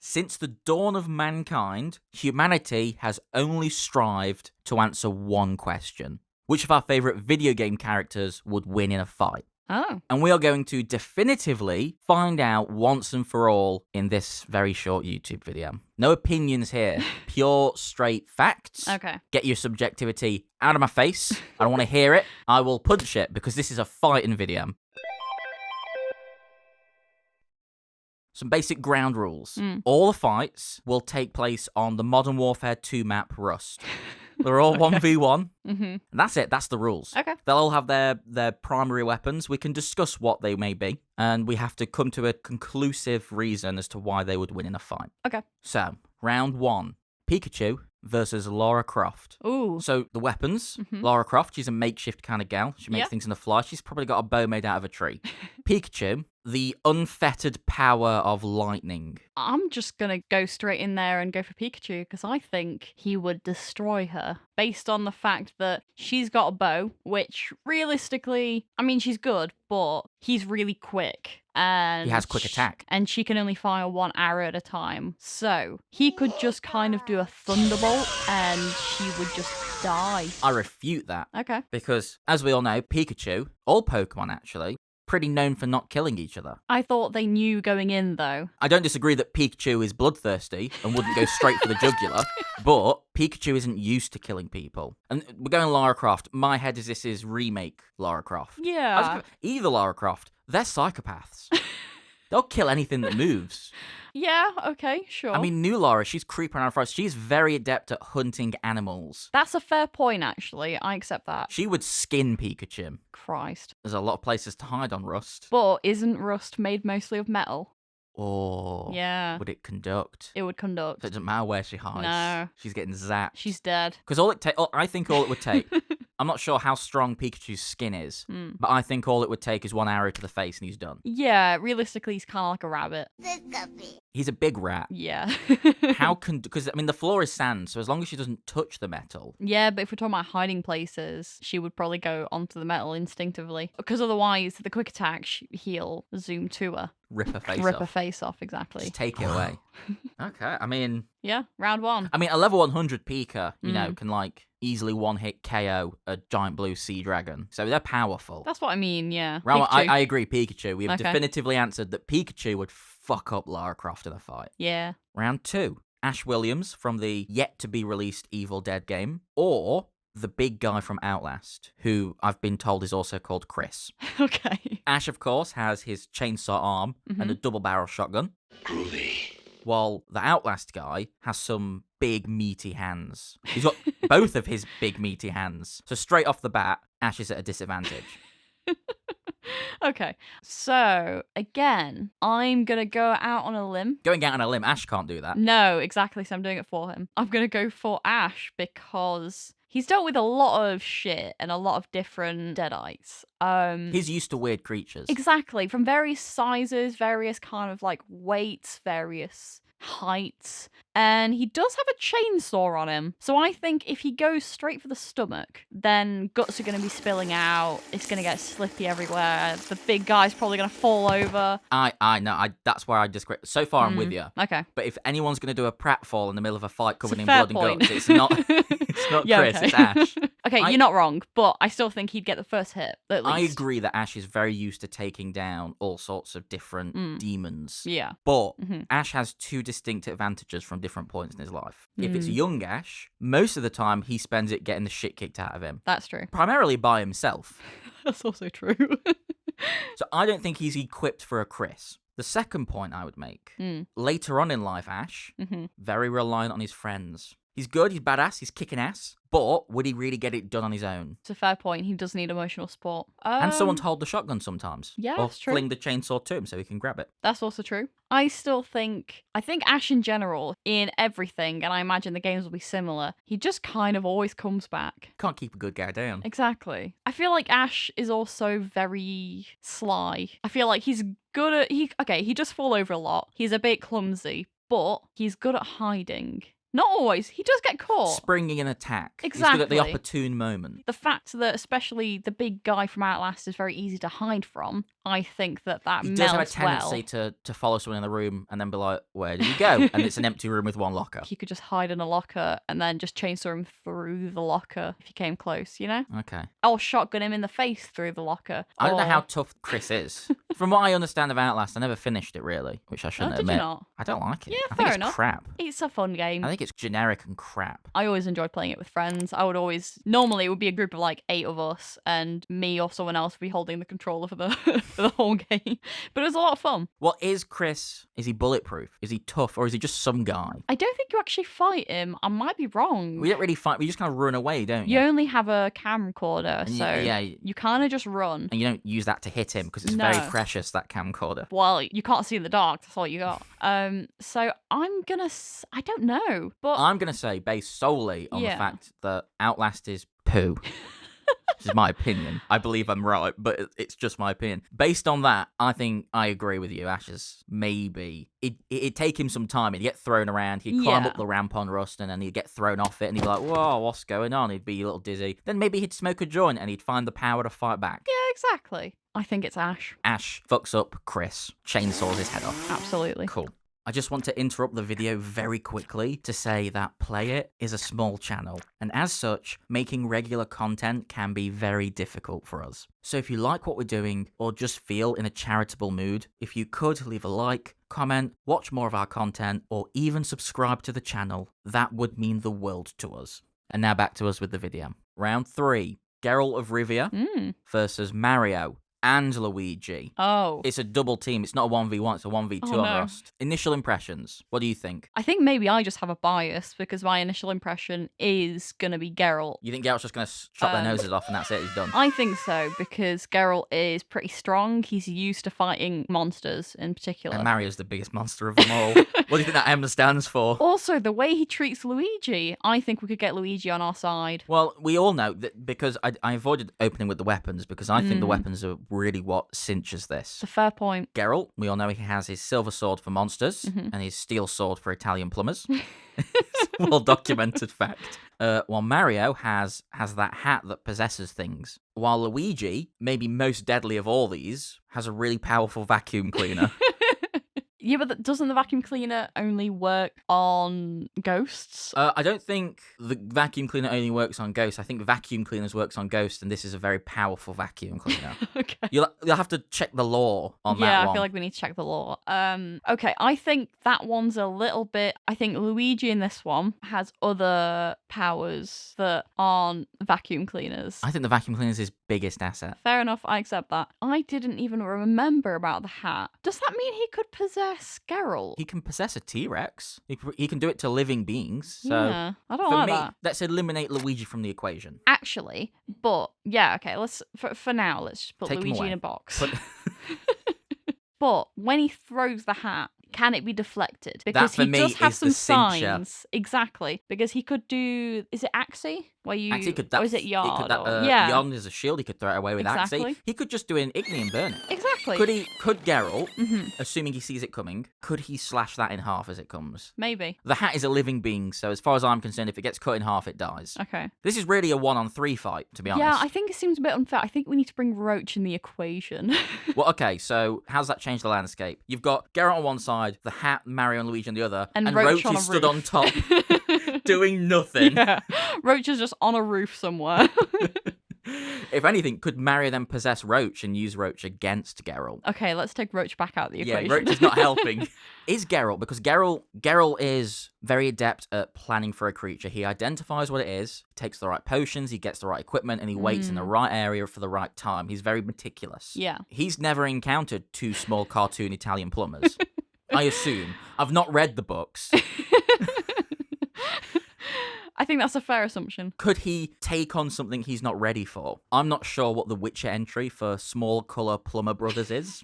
Since the dawn of mankind, humanity has only strived to answer one question. Which of our favourite video game characters would win in a fight? Oh. And we are going to definitively find out once and for all in this very short YouTube video. No opinions here. Pure, straight facts. Okay. Get your subjectivity out of my face. I don't want to hear it. I will punch it because this is a fighting video. Some basic ground rules. All the fights will take place on the Modern Warfare 2 map Rust. They're all 1v1. And that's it. That's the rules. Okay. They'll all have their primary weapons. We can discuss what they may be. And we have to come to a conclusive reason as to why they would win in a fight. Okay. So, round 1. Pikachu versus Lara Croft. Ooh. So, the weapons. Lara Croft, she's a makeshift kind of gal. She makes things in the fly. She's probably got a bow made out of a tree. Pikachu, the unfettered power of lightning. I'm just going to go straight in there and go for Pikachu because I think he would destroy her based on the fact that she's got a bow, which realistically, I mean, she's good, but he's really quick. And He has quick attack. And she can only fire one arrow at a time. So he could just kind of do a thunderbolt and she would just die. I refute that. Okay. Because, as we all know, Pikachu, all Pokemon actually, pretty known for not killing each other. I thought they knew going in, though. I don't disagree that Pikachu is bloodthirsty and wouldn't go straight for the jugular, but Pikachu isn't used to killing people. And we're going Lara Croft. My head is this is remake Lara Croft. Yeah. Either Lara Croft, they're psychopaths. They'll kill anything that moves. Yeah, okay, sure. I mean, new Lara, she's creeping around forest. She's very adept at hunting animals. That's a fair point, actually. I accept that. She would skin Pikachu. Christ. There's a lot of places to hide on Rust. But isn't Rust made mostly of metal? Or Yeah. would it conduct? It would conduct. So it doesn't matter where she hides. No. She's getting zapped. She's dead. Because I think all it would take, I'm not sure how strong Pikachu's skin is, but I think all it would take is one arrow to the face and he's done. Yeah, realistically, he's kind of like a rabbit. He's a big rat. Yeah. Because, I mean, the floor is sand, so as long as she doesn't touch the metal. Yeah, but if we're talking about hiding places, she would probably go onto the metal instinctively. Because otherwise, the quick attack, he'll zoom to her. Rip her face Rip off. her face off, exactly. Just take it away. Okay, I mean... Yeah, round 1. I mean, a level 100 Pika, you know, can, like, easily one-hit KO a giant blue sea dragon. So they're powerful. That's what I mean, yeah. Round one, Pikachu. I agree, Pikachu. We have Okay. definitively answered that Pikachu would fuck up Lara Croft in a fight. Yeah. Round 2. Ash Williams from the yet-to-be-released Evil Dead game, or the big guy from Outlast, who I've been told is also called Chris. Okay. Ash, of course, has his chainsaw arm and a double-barrel shotgun. Groovy. While the Outlast guy has some big, meaty hands. He's got both of his big, meaty hands. So straight off the bat, Ash is at a disadvantage. Okay. So, again, I'm going to go out on a limb. Going out on a limb, Ash can't do that. No, exactly. So I'm doing it for him. I'm going to go for Ash because he's dealt with a lot of shit and a lot of different deadites. He's used to weird creatures. Exactly. From various sizes, various kind of like weights, various heights. And he does have a chainsaw on him. So I think if he goes straight for the stomach, then guts are going to be spilling out. It's going to get slippy everywhere. The big guy's probably going to fall over. I know. That's where I disagree. So far, I'm with you. Okay. But if anyone's going to do a pratfall in the middle of a fight covered a in fair blood point. and guts, it's not. It's not Yeah, Chris. okay. It's Ash. Okay, you're not wrong, but I still think he'd get the first hit, at least. I agree that Ash is very used to taking down all sorts of different demons. Yeah. But Ash has two distinct advantages from different points in his life. If it's young Ash, most of the time he spends it getting the shit kicked out of him. That's true. Primarily by himself. That's also true. So I don't think he's equipped for a Chris. The second point I would make, later on in life, Ash, very reliant on his friends. He's good, he's badass, he's kicking ass, but would he really get it done on his own? It's a fair point. He does need emotional support. And someone to hold the shotgun sometimes. Yeah, or that's true. fling the chainsaw to him so he can grab it. That's also true. I think Ash in general, in everything, and I imagine the games will be similar, he just kind of always comes back. Can't keep a good guy down. Exactly. I feel like Ash is also very sly. I feel like he's good at... he does fall over a lot. He's a bit clumsy, but he's good at hiding. Not always. He does get caught. Springing an attack. Exactly. He's good at the opportune moment. The fact that especially the big guy from Outlast is very easy to hide from, I think that He does have a melts tendency to follow someone in the room and then be like, where did he go? And it's an empty room with one locker. He could just hide in a locker and then just chainsaw him through the locker if he came close, you know? Okay. Or shotgun him in the face through the locker. I don't know how tough Chris is. From what I understand of Outlast, I never finished it really, which I shouldn't admit. Did you not? I don't like it. Yeah, I think fair it's enough. crap. It's a fun game. I think it's generic and crap. I always enjoyed playing it with friends. Normally it would be a group of like 8 of us and me or someone else would be holding the controller for the for the whole game. But it was a lot of fun. Well, is Chris, is he bulletproof? Is he tough? Or is he just some guy? I don't think you actually fight him. I might be wrong. We don't really fight. We just kind of run away, don't you? You only have a camcorder, so yeah, you kind of just run. And you don't use that to hit him because it's No. very precious, that camcorder. Well, you can't see in the dark. That's all you got. So I'm gonna. I don't know, but I'm going to say, based solely on the Yeah. fact that Outlast is poo. This is my opinion. I believe I'm right, but it's just my opinion. Based on that, I think I agree with you. Ashes, maybe. It'd take him some time. He'd get thrown around. He'd climb Yeah. up the ramp on Rust, and then he'd get thrown off it, and he'd be like, whoa, what's going on? He'd be a little dizzy. Then maybe he'd smoke a joint, and he'd find the power to fight back. yeah, exactly. I think it's Ash. Ash fucks up Chris, chainsaws his head off. Absolutely. Cool. I just want to interrupt the video very quickly to say that Play It is a small channel, and as such, making regular content can be very difficult for us. So if you like what we're doing, or just feel in a charitable mood, if you could leave a like, comment, watch more of our content, or even subscribe to the channel, that would mean the world to us. And now back to us with the video. Round 3, Geralt of Rivia versus Mario and Luigi. Oh. It's a double team. It's not a 1v1, it's a 1v2 Oh, on no. Rust. Initial impressions. What do you think? I think maybe I just have a bias because my initial impression is going to be Geralt. You think Geralt's just going to chop their noses off and that's it, he's done? I think so because Geralt is pretty strong. He's used to fighting monsters in particular. And Mario's the biggest monster of them all. What do you think that M stands for? Also, the way he treats Luigi, I think we could get Luigi on our side. Well, we all know that because I avoided opening with the weapons because I think the weapons are really what cinches this. It's a fair point. Geralt, we all know he has his silver sword for monsters and his steel sword for Italian plumbers. It's a well-documented fact. While Mario has that hat that possesses things. While Luigi, maybe most deadly of all these, has a really powerful vacuum cleaner. Yeah, but doesn't the vacuum cleaner only work on ghosts? I don't think the vacuum cleaner only works on ghosts. I think vacuum cleaners works on ghosts, and this is a very powerful vacuum cleaner. Okay. You'll have to check the law on that one. Yeah, I feel like we need to check the law. Okay, I think that one's a little bit... I think Luigi in this one has other powers that aren't vacuum cleaners. I think the vacuum cleaner is his biggest asset. Fair enough, I accept that. I didn't even remember about the hat. Does that mean he could possess Geralt? He can possess a T-Rex. He can do it to living beings. So Yeah, I don't for like me, that. let's eliminate Luigi from the equation. Actually, but yeah, okay, let's for now, let's just put Take him Luigi away. in a box. But But when he throws the hat, can it be deflected? That, Because for he me, does have is some the cincher. signs. Exactly. Because he could do... Is it Axie? Where you... Axie could or is it Yard? yeah. Yard is a shield. He could throw it away with Exactly. Axie. He could just do an Igni and burn it. Exactly. Could Geralt, Mhm. assuming he sees it coming, could he slash that in half as it comes? Maybe. The hat is a living being, so as far as I'm concerned, if it gets cut in half, it dies. Okay. This is really a 1-on-3 fight, to be honest. Yeah, I think it seems a bit unfair. I think we need to bring Roach in the equation. Well, okay, so how's that change the landscape? You've got Geralt on one side, the hat, Mario and Luigi on the other, And Roach on is a stood roof. on top, doing nothing. Yeah. Roach is just on a roof somewhere. If anything, could Mario then possess Roach and use Roach against Geralt? Okay, let's take Roach back out of the Yeah, equation. Roach is not helping. Is Geralt, because Geralt is very adept at planning for a creature. He identifies what it is, takes the right potions, he gets the right equipment, and he waits in the right area for the right time. He's very meticulous. Yeah. He's never encountered 2 small cartoon Italian plumbers. I assume. I've not read the books. I think that's a fair assumption. Could he take on something he's not ready for? I'm not sure what the Witcher entry for small colour plumber brothers is.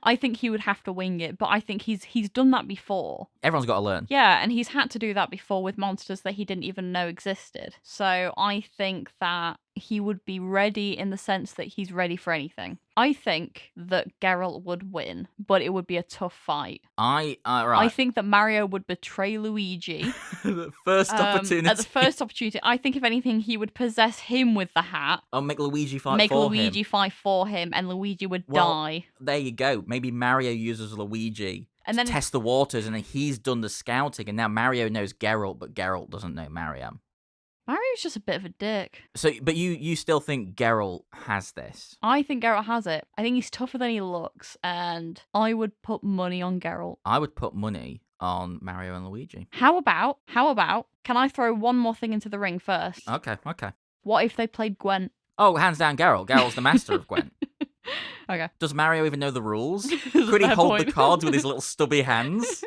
I think he would have to wing it, but I think he's done that before. Everyone's got to learn. Yeah, and he's had to do that before with monsters that he didn't even know existed. So I think that he would be ready in the sense that he's ready for anything. I think that Geralt would win, but it would be a tough fight. Right. I think that Mario would betray Luigi. The first opportunity. At the first opportunity. I think, if anything, he would possess him with the hat. I'll make Luigi fight Make for Luigi him. fight for him, and Luigi would die. There you go. Maybe Mario uses Luigi And to then test the waters, and then he's done the scouting, and now Mario knows Geralt, but Geralt doesn't know Mario. Mario's just a bit of a dick. So, but you still think Geralt has this? I think Geralt has it. I think he's tougher than he looks, and I would put money on Geralt. I would put money on Mario and Luigi. How about, can I throw one more thing into the ring first? Okay. What if they played Gwent? Oh, hands down Geralt. Geralt's the master of Gwent. Okay. Does Mario even know the rules? Could he hold the cards with his little stubby hands?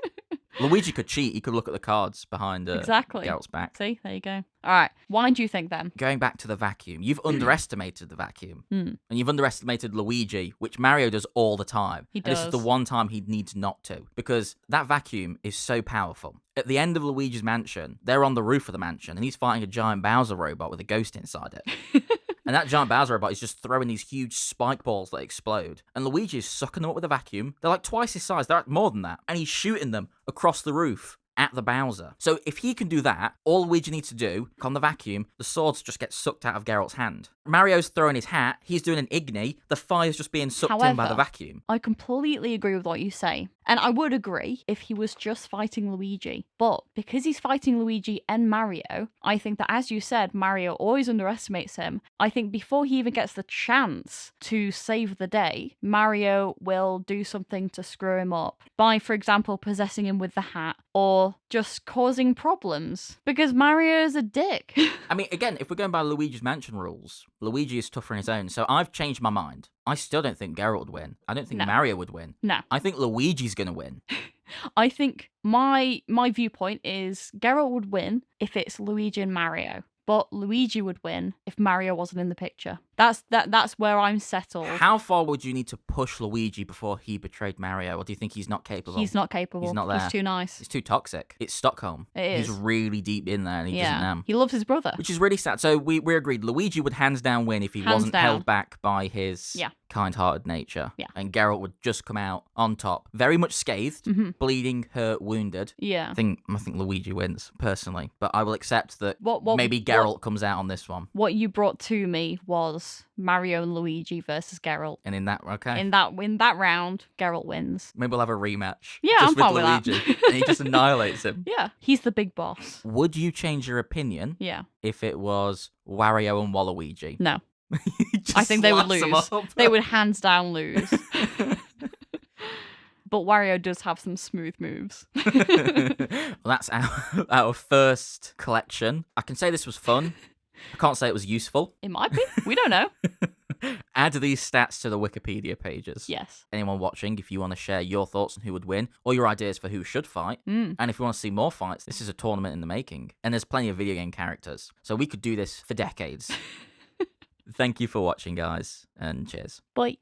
Luigi could cheat. He could look at the cards behind exactly. Geralt's back. See, there you go. All right. Why do you think then? Going back to the vacuum, you've underestimated the vacuum. And you've underestimated Luigi, which Mario does all the time. He does. does. This is the one time he needs not to, because that vacuum is so powerful. At the end of Luigi's mansion, they're on the roof of the mansion, and he's fighting a giant Bowser robot with a ghost inside it. And that giant Bowser robot is just throwing these huge spike balls that explode. And Luigi is sucking them up with a vacuum. They're like twice his size. They're like more than that. And he's shooting them across the roof at the Bowser. So if he can do that, all Luigi needs to do, on the vacuum, the swords just get sucked out of Geralt's hand. Mario's throwing his hat. He's doing an Igni. The fire's just being sucked in by the vacuum. I completely agree with what you say. And I would agree if he was just fighting Luigi. But because he's fighting Luigi and Mario, I think that, as you said, Mario always underestimates him. I think before he even gets the chance to save the day, Mario will do something to screw him up by, for example, possessing him with the hat or just causing problems. Because Mario's a dick. I mean, again, if we're going by Luigi's Mansion rules, Luigi is tougher on his own. So I've changed my mind. I still don't think Geralt would win. I don't think Mario would win. No. I think Luigi's going to win. I think my viewpoint is Geralt would win if it's Luigi and Mario. But Luigi would win if Mario wasn't in the picture. That's where I'm settled. How far would you need to push Luigi before he betrayed Mario? Or do you think he's not capable? He's not capable. He's not there. He's too nice. He's too toxic. It's Stockholm. It is. He's really deep in there and he doesn't know. He loves his brother. Which is really sad. So we agreed Luigi would hands down win if he wasn't held back by his kind-hearted nature. Yeah. And Geralt would just come out on top. Very much scathed, bleeding, hurt, wounded. Yeah. I think Luigi wins, personally. But I will accept that maybe Geralt comes out on this one. What you brought to me was Mario and Luigi versus Geralt. And in that, okay. In that round, Geralt wins. Maybe we'll have a rematch. Yeah, just I'm fine with Luigi. with that. And he just annihilates him. Yeah. He's the big boss. Would you change your opinion? Yeah. If it was Wario and Waluigi? No. I think they would lose. They would hands down lose. But Wario does have some smooth moves. Well, that's our first collection. I can say this was fun. I can't say it was useful. It might be. We don't know. Add these stats to the Wikipedia pages. Yes. Anyone watching, if you want to share your thoughts on who would win or your ideas for who should fight, and if you want to see more fights, this is a tournament in the making. And there's plenty of video game characters. So we could do this for decades. Thank you for watching, guys, and cheers. Bye.